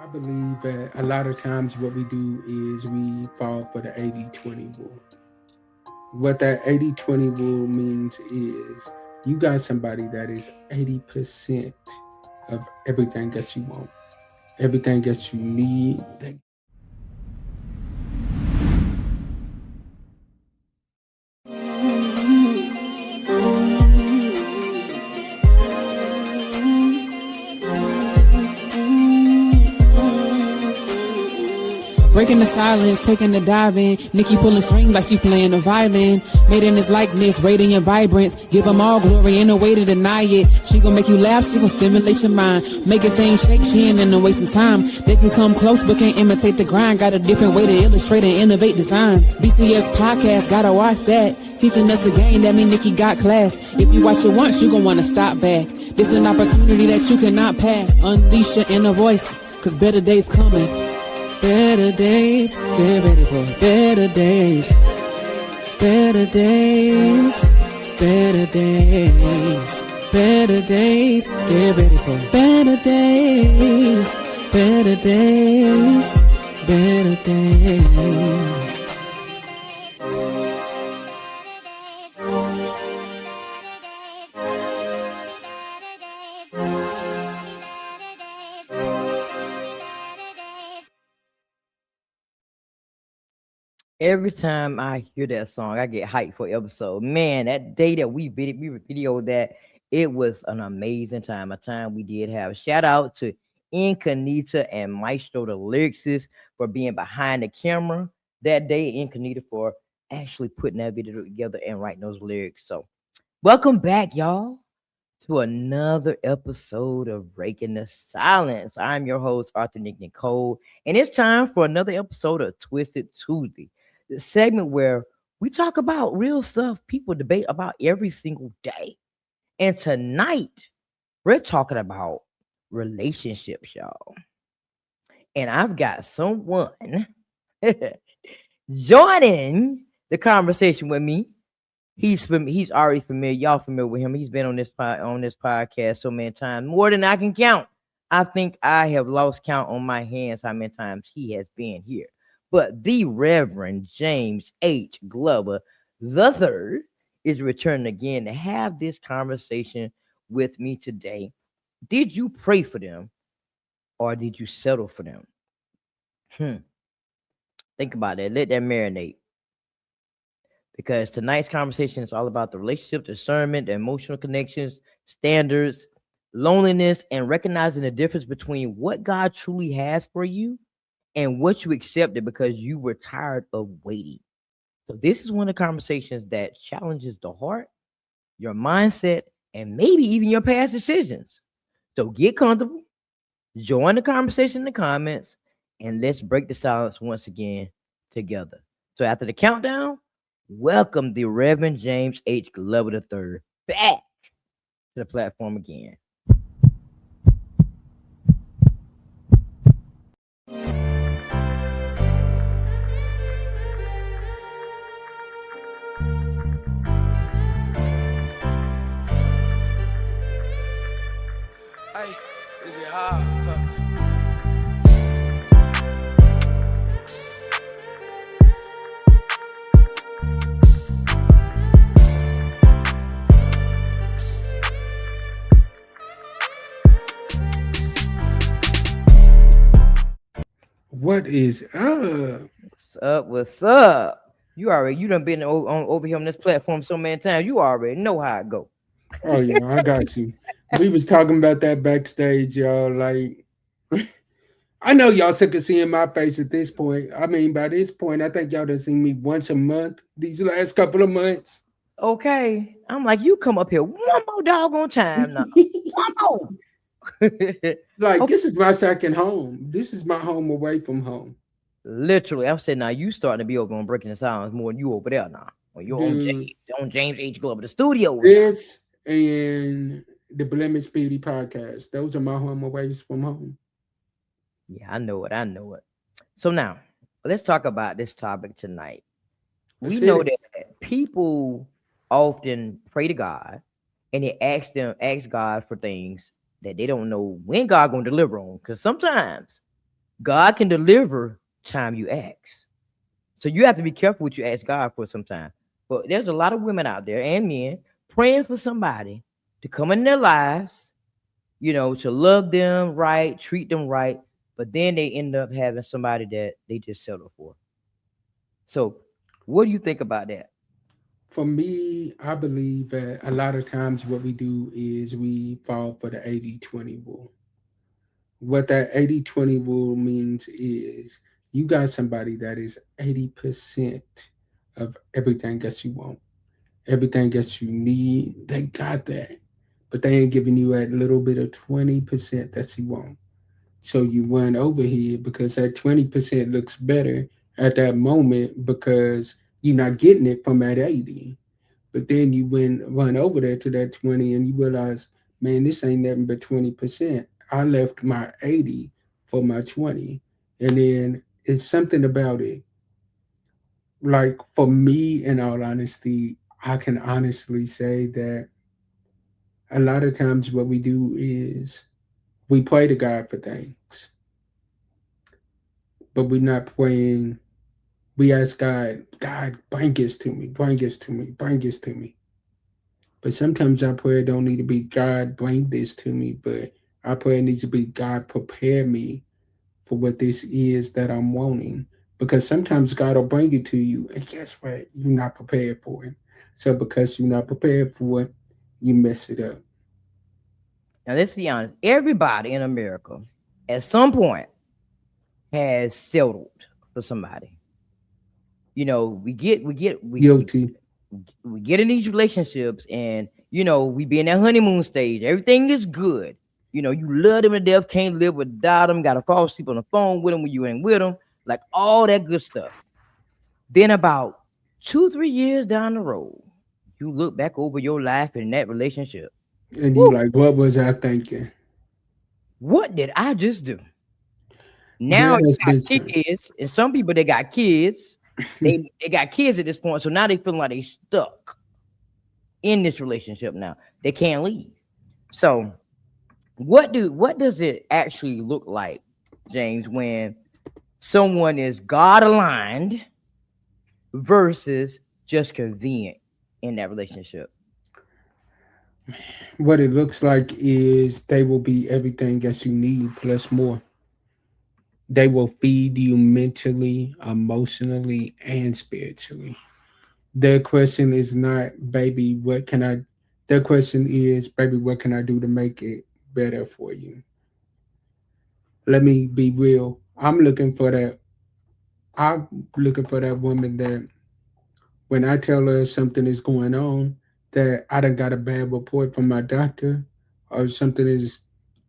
I believe that a lot of times what we do is we fall for the 80-20 rule. What that 80-20 rule means is you got somebody that is 80% of everything that you want, everything that you need. Breaking the silence, taking the dive in. Nikki pulling strings like she playing the violin. Made in his likeness, radiant vibrance. Give them all glory, ain't no way to deny it. She gon' make you laugh, she gon' stimulate your mind. Making things shake, she ain't in no wasting time. They can come close but can't imitate the grind. Got a different way to illustrate and innovate designs. BTS podcast, gotta watch that. Teaching us the game, that mean Nikki got class. If you watch it once, you gon' wanna stop back. This an opportunity that you cannot pass. Unleash your inner voice, cause better days coming. Better days, get ready for better days. Better days, better days. Better days, get ready for better days. Better days, better days. Every time I hear that song, I get hyped for episode. Man, that day that we videoed that, it was an amazing time. A time we did have. Shout out to Incognita and Maestro, the lyricist, for being behind the camera that day. Incognita for actually putting that video together and writing those lyrics. So, welcome back, y'all, to another episode of Breaking the Silence. I'm your host, Arthur Nick Nicole, and it's time for another episode of Twisted Tuesday, the segment where we talk about real stuff people debate about every single day. And tonight, we're talking about relationships, y'all. And I've got someone joining the conversation with me. He's already familiar. Y'all familiar with him. He's been on this podcast so many times, more than I can count. I think I have lost count on my hands how many times he has been here. But the Reverend James H. Glover III is returning again to have this conversation with me today. Did you pray for them or did you settle for them? Think about that. Let that marinate. Because tonight's conversation is all about the relationship, discernment, the emotional connections, standards, loneliness, and recognizing the difference between what God truly has for you and what you accepted because you were tired of waiting. So this is one of the conversations that challenges the heart, your mindset, and maybe even your past decisions. So get comfortable, join the conversation in the comments, and let's break the silence once again together. So after the countdown, welcome the Reverend James H. Glover III back to the platform again. Hey, is it hard? What is up? What's up? What's up? You done been over here on this platform so many times. You already know how it go. Oh yeah, I got you. We was talking about that backstage, y'all. Like, I know y'all sick of seeing my face at this point. I mean, by this point, I think y'all done seen me once a month these last couple of months. Okay. I'm like, you come up here one more doggone time now. One more. Like, Okay. this is my second home. This is my home away from home. Literally, I'm saying now you starting to be over on Breaking the Silence more than you over there now. Or you're on Dude, James H. Glover, the studio. Now. this and the Blemish Beauty podcast. Those are my home away from home. Yeah, I know it. I know it. So now, let's talk about this topic tonight. Let's We hit know it. that people often pray to God and they ask God for things that they don't know when God gonna deliver on. Because sometimes God can deliver time you ask. So you have to be careful what you ask God for sometimes. But there's a lot of women out there and men praying for somebody to come in their lives, to love them right, treat them right. But then they end up having somebody that they just settle for. So what do you think about that? For me, I believe that a lot of times what we do is we fall for the 80-20 rule. What that 80-20 rule means is you got somebody that is 80% of everything that you want, everything that you need. They got that, but they ain't giving you that little bit of 20% that you want. So you run over here because that 20% looks better at that moment because you're not getting it from that 80. But then you run over there to that 20 and you realize, man, this ain't nothing but 20%. I left my 80 for my 20. And then it's something about it. Like for me, in all honesty, I can honestly say that a lot of times what we do is we pray to God for things, but we're not praying. We ask God, God, bring this to me, bring this to me, bring this to me. But sometimes our prayer don't need to be God bring this to me, but our prayer needs to be God prepare me for what this is that I'm wanting. Because sometimes God will bring it to you, and guess what? You're not prepared for it. So because you're not prepared for it, you mess it up. Now let's be honest. Everybody in America at some point has settled for somebody. We get we get Guilty. we get in these relationships, and we be in that honeymoon stage. Everything is good. You love them to death, can't live without them, gotta fall asleep on the phone with them when you ain't with them, like all that good stuff. Then about 2 3 years down the road, you look back over your life in that relationship. And you Woo, like, what was I thinking? what did I just do? There Now you has got been some. kids, and some people they got kids. They got kids at this point, so now they feeling like they stuck in this relationship. Now they can't leave. So what does it actually look like, James, when someone is God aligned versus just convenient in that relationship? What it looks like is they will be everything that you need plus more. They will feed you mentally, emotionally, and spiritually. Their question is not, baby, what can I? Their question is, baby, what can I do to make it better for you? Let me be real. I'm looking for that. I'm looking for that woman that when I tell her something is going on, that I done got a bad report from my doctor or something is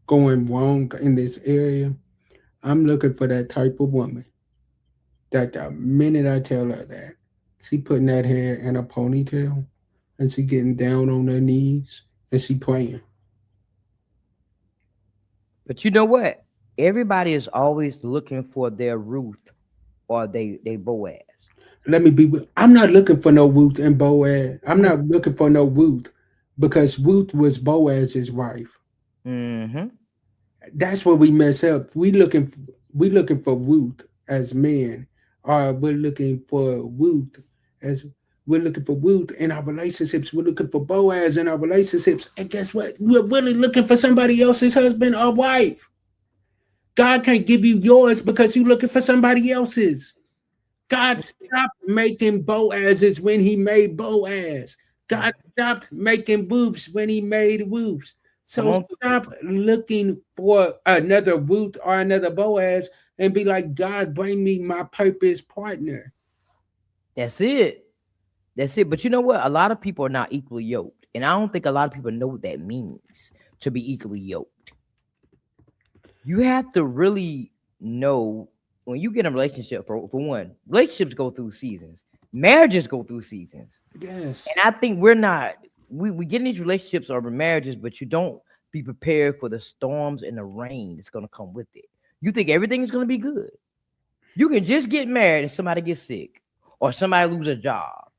going wrong in this area. I'm looking for that type of woman that the minute I tell her that, she putting that hair in a ponytail and she getting down on her knees and she praying. But you know what? Everybody is always looking for their Ruth or they Boaz. Let me be. I'm not looking for no Ruth and Boaz. I'm Mm-hmm. not looking for no Ruth because Ruth was Boaz's wife. Mm-hmm. That's where we mess up. We looking for Ruth as men, or we're looking for Ruth in our relationships. We're looking for Boaz in our relationships, and guess what? We're really looking for somebody else's husband or wife. God can't give you yours because you're looking for somebody else's. God stopped making Boazes when he made Boaz. God stopped making boobs when he made boobs. Come So on. stop looking for another Ruth or another Boaz and be like, God, bring me my purpose partner. That's it. That's it. But you know what? A lot of people are not equally yoked. And I don't think a lot of people know what that means to be equally yoked. You have to really know when you get in a relationship, for one, relationships go through seasons, marriages go through seasons. Yes. And I think we're not, we get in these relationships or marriages, but you don't be prepared for the storms and the rain that's going to come with it. You think everything is going to be good. You can just get married and somebody gets sick or somebody lose a job.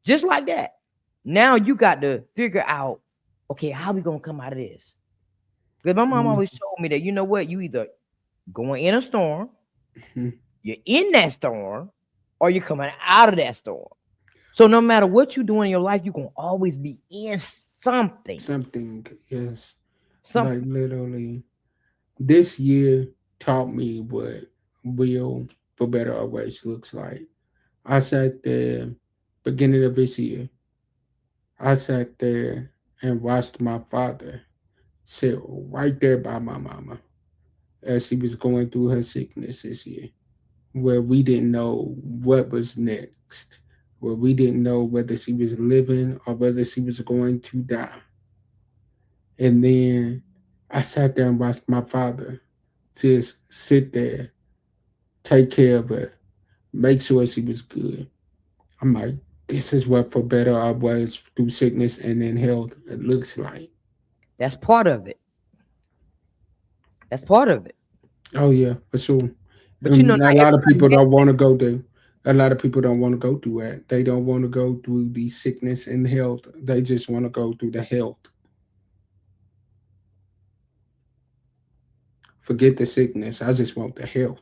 Just like that. Now you got to figure out, okay, how we gonna come out of this? Because my mom Mhm. always told me that you know what, you either going in a storm, Mhm. you're in that storm, or you're coming out of that storm. So no matter what you do in your life, you're gonna always be in something. Something, yes. Like Something. literally, this year taught me what real, for better or worse, looks like. I sat there, beginning of this year, I sat there and watched my father sit right there by my mama as she was going through her sickness this year, where we didn't know what was next, where we didn't know whether she was living or whether she was going to die. And then I sat there and watched my father just sit there, take care of her, make sure she was good. I'm like, this is what for better or worse through sickness and in health it looks like. That's part of it. That's part of it. Oh yeah, for sure. But you know, A not lot of people everybody has don't want that. to go there. A lot of people don't want to go through that. They don't want to go through the sickness and health. They just want to go through the health. Forget the sickness. I just want the health.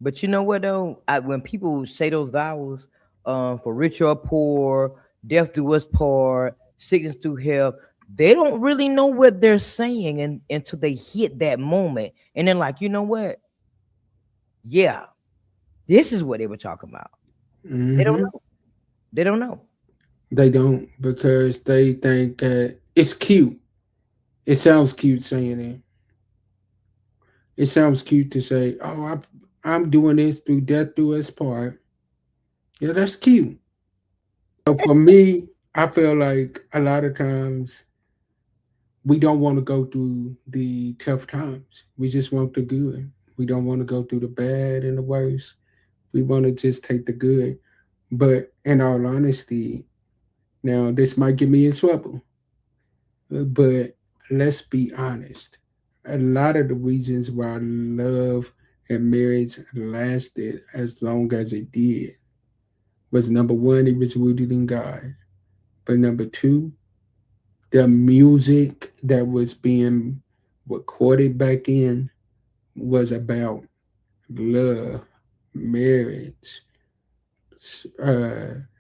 But you know what though? When people say those vowels, for rich or poor, death do us part, sickness through health, they don't really know what they're saying until they hit that moment. And then like, you know what? Yeah, this is what they were talking about. They don't Hmm. know. They don't know. They don't because they think that it's cute. It sounds cute saying it. It sounds cute to say, "Oh, I'm doing this through death do us part." Yeah, that's cute. So for me, I feel like a lot of times we don't want to go through the tough times. We just want the good. We don't want to go through the bad and the worst. We want to just take the good. But in all honesty, now this might get me in trouble, but let's be honest. A lot of the reasons why love and marriage lasted as long as it did was number one, it was rooted in God. But number two, the music that was being recorded back in was about love, marriage,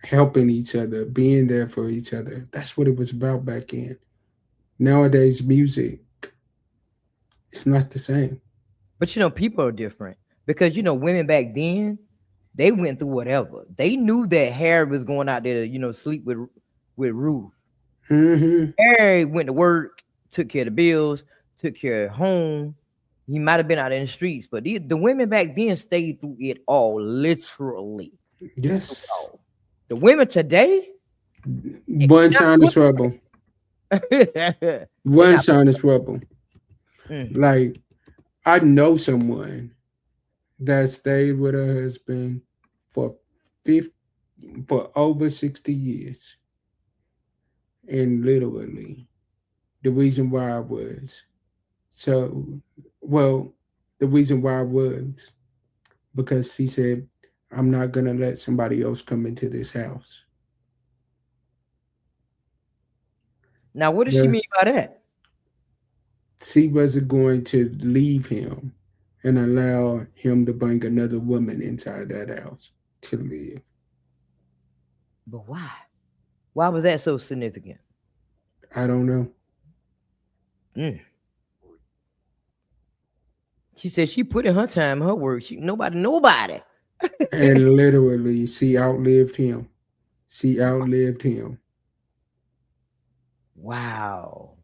helping each other, being there for each other. That's what it was about back in. Nowadays, music, it's not the same. But you know, people are different because you know, women back then, they went through whatever. They knew that Harry was going out there to, sleep with Ruth. Hmm. Harry went to work, took care of the bills, took care of home. He might have been out in the streets, but the women back then stayed through it all, literally. Through it Yes. all. The women today, One not sign the is trouble. women. They One not. sign is trouble. Mm. Like, I know someone that stayed with her husband for 50, for over 60 years. And literally, the reason why was so, well, the reason why was because she said, I'm not going to let somebody else come into this house. Now, what does she Yeah. mean by that? She wasn't going to leave him and allow him to bring another woman inside that house to live. But why? Why was that so significant? I don't know. Mm. She said she put in her time, her work. Nobody. And literally, she outlived him. She outlived him Wow.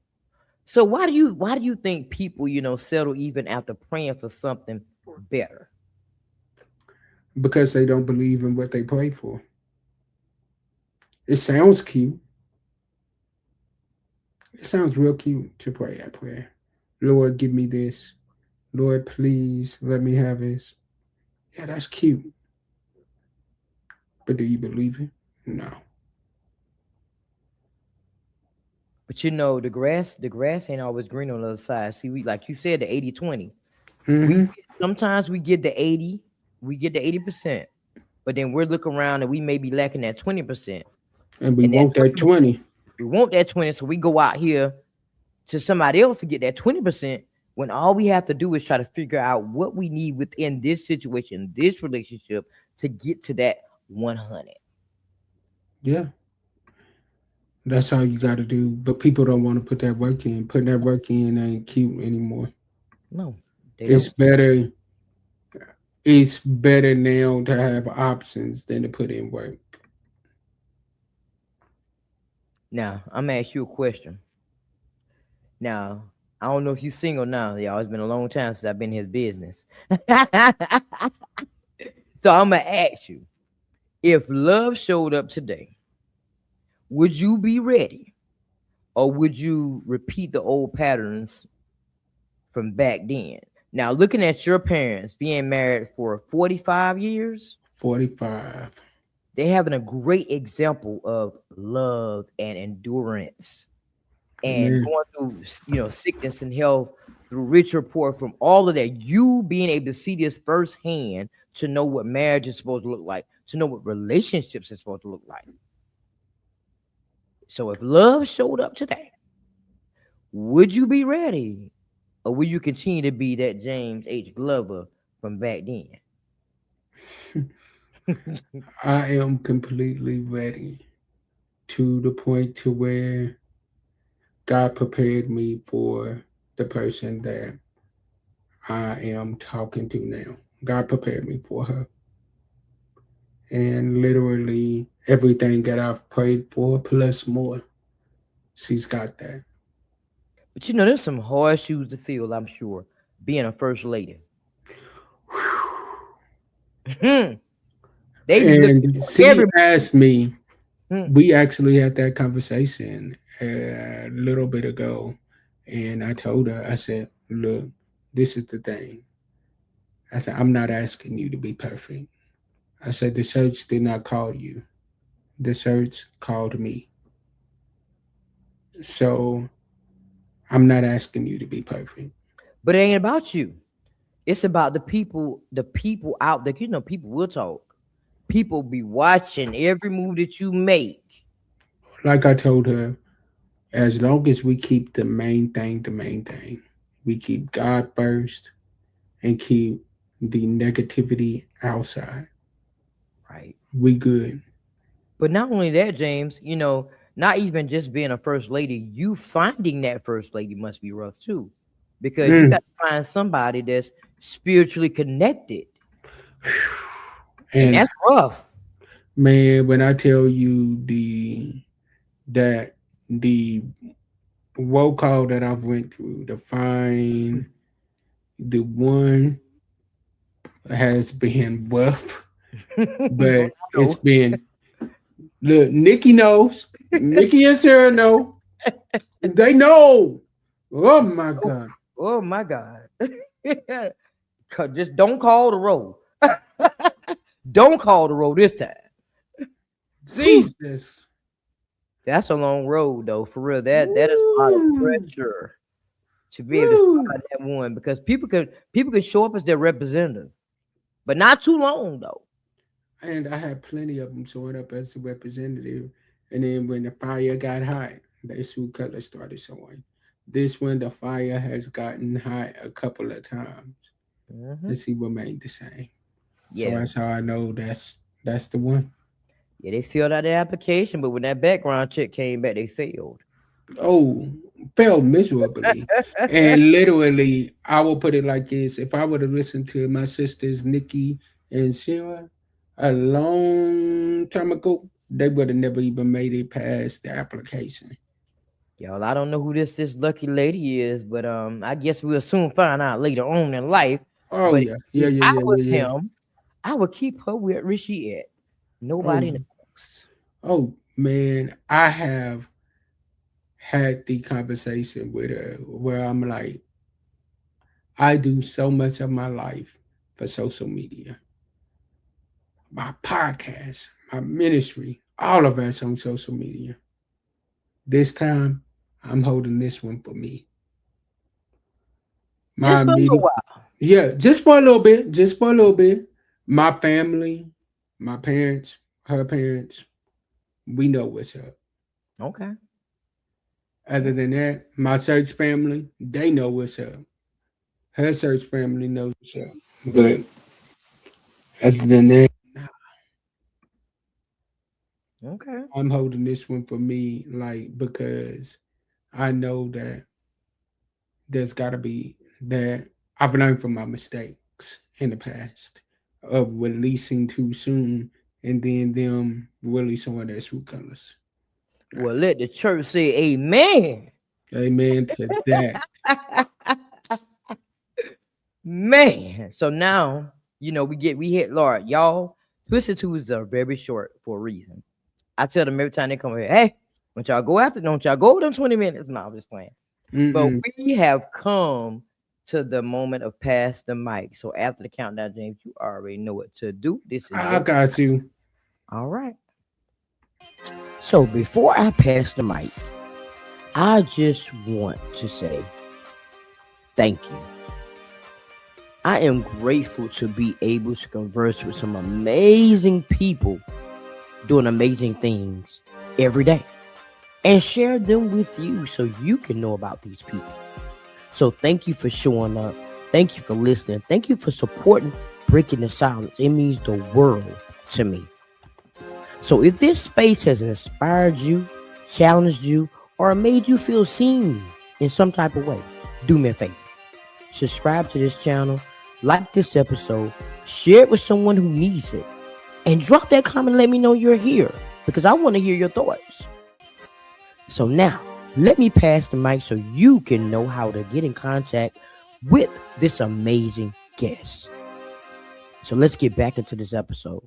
So why do you think people, settle even after praying for something better? because they don't believe in what they prayed for. It sounds cute. It sounds real cute to pray that prayer. Lord, give me this. Lord, please let me have this. Yeah, that's cute. But do you believe it? No. But the grass ain't always green on the other side. See, we like you said, the 80-20. We Mm-hmm. sometimes we get the 80, we get the 80%, but then we're looking around and we may be lacking that 20%. And we And that want that 20%, 20. we want that 20, so we go out here to somebody else to get that 20%. when all we have to do is try to figure out what we need within this situation, this relationship to get to that 100. Yeah, that's all you got to do. But people don't want to put that work in. Putting that work in ain't cute anymore. No, they It's don't. better. It's better now to have options than to put in work. Now, I'm gonna ask you a question. Now, I don't know if you single now, y'all. It's been a long time since I've been in his business. So I'm gonna ask you, if love showed up today, would you be ready? Or would you repeat the old patterns from back then? Now, looking at your parents being married for 45 years, 45. they having a great example of love and endurance and Amen. going through, sickness and health, through rich report, from all of that, you being able to see this firsthand, to know what marriage is supposed to look like, to know what relationships is supposed to look like. So if love showed up today, would you be ready? Or will you continue to be that James H. Glover from back then? I am completely ready to the point to where God prepared me for the person that I am talking to now. God prepared me for her. And literally everything that I've prayed for, plus more, she's got that. But there's some hard shoes to fill, I'm sure, being a first lady. They be looking And for she every. asked me, Hmm. we actually had that conversation a little bit ago. And I told her, I said, look, this is the thing. I said, I'm not asking you to be perfect. I said, the church did not call you, the church called me. So I'm not asking you to be perfect. But it ain't about you. It's about the people out there. People will talk. People be watching every move that you make. Like I told her, as long as we keep the main thing, we keep God first and keep the negativity outside, Right. we good. But not only that, James, not even just being a first lady, you finding that first lady must be rough too. Because you got Mm. to find somebody that's spiritually connected. And And that's rough. man, when I tell you that the woe call that I've went through to find the one has been rough, Oh, but it's no. been look. Nikki knows. Nikki and Sarah know. They know. Oh my Oh, God, oh my God. Just don't call the roll. Don't call the roll this time. Whew. Jesus. That's a long road though, for real. That is a lot of Woo, pressure to be able to woo. find that one, because people could show up as their representative, but not too long though. And I had plenty of them showing up as a representative. And then when the fire got hot, their true colors started showing. This one, the fire has gotten hot a couple of times, Hmm. and she remained the same. So Yeah, that's how I know that's the one. yeah. They filled out their application, but when that background check came back, they failed. Oh, failed miserably. And literally, I will put it like this: if I would have listened to my sisters Nikki and Sarah a long time ago, they would have never even made it past the application. Y'all, I don't know who this lucky lady is, but I guess we'll soon find out later on in life. Oh But yeah, yeah, if yeah, I yeah, was yeah, yeah. him, I would keep her where she at. Oh, Nobody knows. oh man, I have had the conversation with her where I'm like, I do so much of my life for social media, my podcast, my ministry, all of us on social media. This time, I'm holding this one for me. My Just for a little immediate, while. yeah, just for a little bit, just for a little bit. My family, my parents, her parents, we know what's up. Okay. Other than that, my church family, they know what's up. Her search family knows what's up. But other than that, Okay. I'm holding this one for me, like because I know that there's got to be that I've learned from my mistakes in the past of releasing too soon and then them really showing their true colors. Well, let the church say amen. Amen to that. Man. So now, we hit Lord. Y'all, Twisted Twos are very short for a reason. I tell them every time they come here, hey, don't y'all go over them 20 minutes. No, I'm just playing. But Mm-mm. we have come to the moment of pass the mic. So after the countdown, James, you already know what to do. This is I your got you. all right. So before I pass the mic, I just want to say thank you. I am grateful to be able to converse with some amazing people doing amazing things every day and share them with you so you can know about these people. So thank you for showing up. Thank you for listening. Thank you for supporting Breaking the Silence. It means the world to me. So if this space has inspired you, challenged you, or made you feel seen in some type of way, do me a favor. Subscribe to this channel, like this episode, share it with someone who needs it, and drop that comment. Let me know you're here because I want to hear your thoughts. So now, let me pass the mic so you can know how to get in contact with this amazing guest. So let's get back into this episode.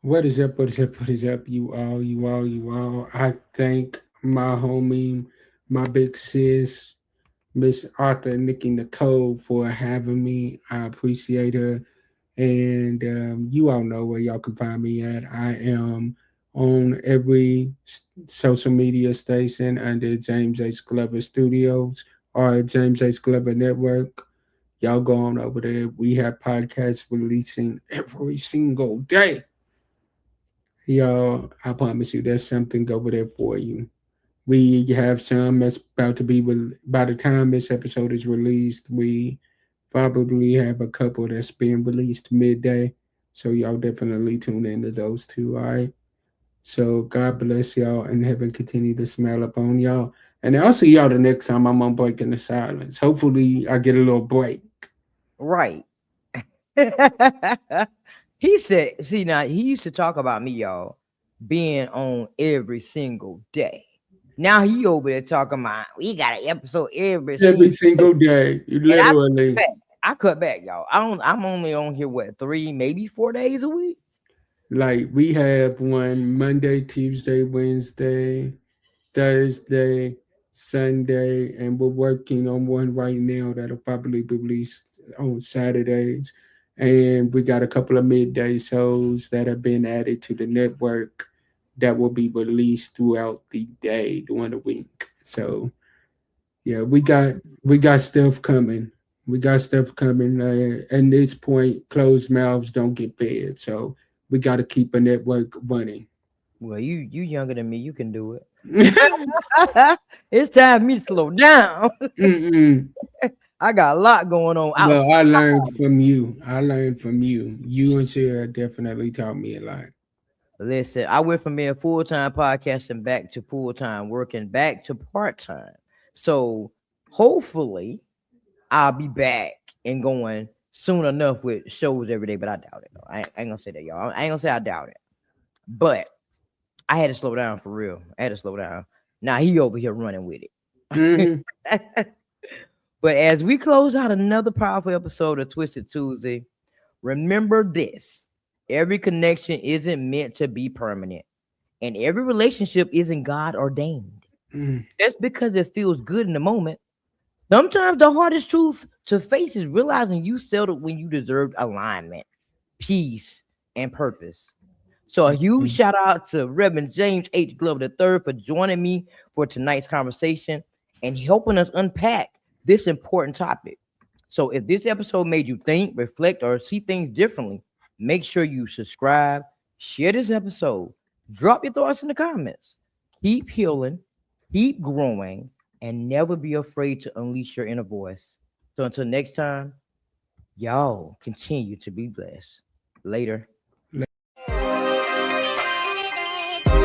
What is up? What is up? What is up? You all, you all, you all. I thank my homie, my big sis, Miss Arthur Nikki Nicole for having me. I appreciate her. And you all know where y'all can find me at. I am on every social media station under James H. Glover Studios or James H. Glover Network. Y'all go on over there. We have podcasts releasing every single day. Y'all, I promise you, there's something over there for you. We have some that's about to be, by the time this episode is released, we probably have a couple that's being released midday. So y'all definitely tune into those two, all right? So God bless y'all and heaven continue to smile upon y'all. And I'll see y'all the next time I'm on Breaking the Silence. Hopefully I get a little break. Right. He said, see, now he used to talk about me, y'all, being on every single day. Now he over there talking about we got an episode every Every single day. single day, And literally. I cut back, y'all. I'm only on here what 3, maybe 4 days a week. Like we have one Monday, Tuesday, Wednesday, Thursday, Sunday, and we're working on one right now that'll probably be released on Saturdays. And we got a couple of midday shows that have been added to the network that will be released throughout the day during the week. So yeah, we got stuff coming. We got stuff coming. At this point, closed mouths don't get fed. So we got to keep a network running. Well, you younger than me, you can do it. It's time for me to slow down. Mm-mm. I got a lot going on Well, outside. I learned from you. I learned from you. You and Sarah definitely taught me a lot. Listen, I went from being full time podcasting back to full time working back to part time. So hopefully I'll be back and going soon enough with shows every day, but I doubt it. I ain't gonna say that, y'all. I ain't gonna say I doubt it. But I had to slow down for real. I had to slow down. Now he over here running with it. Hmm. But as we close out another powerful episode of Twisted Tuesday, remember this: every connection isn't meant to be permanent, and every relationship isn't God ordained. Mm. Just because it feels good in the moment, sometimes the hardest truth to face is realizing you settled when you deserved alignment, peace, and purpose. So a huge shout out to Reverend James H. Glover III for joining me for tonight's conversation and helping us unpack this important topic. So if this episode made you think, reflect, or see things differently, make sure you subscribe, share this episode, Drop your thoughts in the comments. Keep healing, keep growing, and never be afraid to unleash your inner voice. So until next time, y'all continue to be blessed. Later.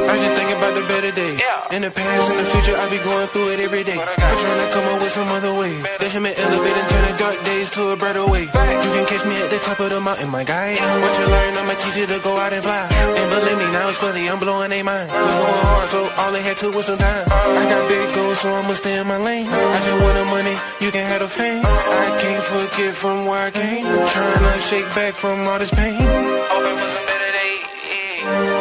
I just think about the better days. In the past and the future, I be going through it every day. I'm trying to come up with some other way. Let him elevate and turn the dark days to a brighter way. You can catch me at the top of the mountain, my guy. What you learn, I'ma teach you to go out and fly. And believe me, now it's funny, I'm blowing their mind. Was going hard, so all they had to was some time. I got big goals, so I'ma stay in my lane. I just want the money, you can have the fame. I can't forget from where I came. Trying to shake back from all this pain. Hoping for some better days.